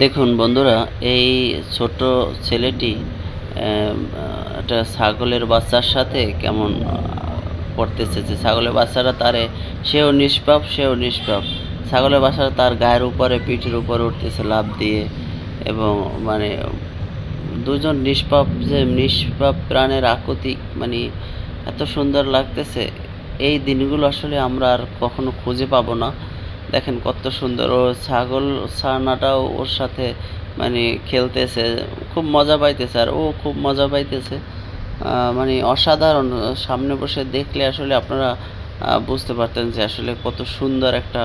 দেখুন বন্ধুরা, এই ছোট ছেলেটি একটা ছাগলের বাচ্চার সাথে কেমন করতেছে যে ছাগলের বাচ্চাটা তারে সেও নিষ্পাপ। ছাগলের বাচ্চাটা তার গায়ের উপরে পিঠের উপরে উঠতেছে লাফ দিয়ে এবং মানে দুজন নিষ্পাপ প্রাণের আকুতি মানে এত সুন্দর লাগতেছে। এই দিনগুলো আসলে আমরা আর কখনো খুঁজে পাবো না। দেখেন কত সুন্দর ও ছাগল ছানাটাও ওর সাথে মানে খেলতেছে, খুব মজা পাইতেছে আর ও খুব মজা পাইতেছে। মানে অসাধারণ। সামনে বসে দেখলে আসলে আপনারা বুঝতে পারতেন যে আসলে কত সুন্দর একটা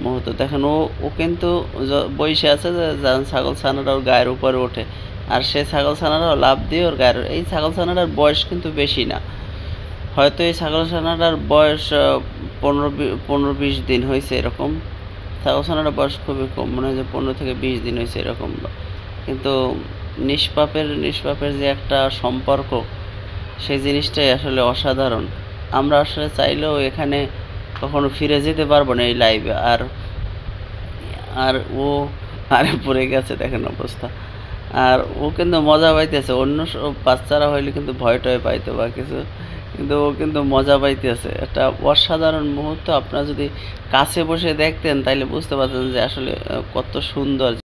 মুহূর্ত। দেখেন ও কিন্তু বইসে আছে যে ছাগল ছানাটা ওর গায়ের উপরে ওঠে আর সে ছাগল ছানাটাও লাফ দিয়ে ওর গায়ের। এই ছাগল ছানাটার বয়স কিন্তু বেশি না, হয়তো এই ছাগল ছানাটার বয়স 15-20 দিন হয়েছে এরকম। ছাগল ছানাটার বয়স খুবই কম, মনে হয় যে 15 থেকে 20 দিন হয়েছে এরকম। কিন্তু নিষ্পাপের যে একটা সম্পর্ক, সেই জিনিসটাই আসলে অসাধারণ। আমরা আসলে চাইলেও এখানে কখনো ফিরে যেতে পারবো না এই লাইভে। আর আর ও আরে পড়ে গেছে, দেখেন অবস্থা। আর ও কিন্তু মজা পাইতেছে, অন্য সব বাচ্চারা হইলে কিন্তু ভয় টয় পাইতো বা কিছু, কিন্তু ও কিন্তু মজা পাইতেছে। একটা অসাধারণ মুহূর্ত। আপনারা যদি কাছে বসে দেখতেন তাইলে বুঝতে পারতেন যে আসলে কত সুন্দর।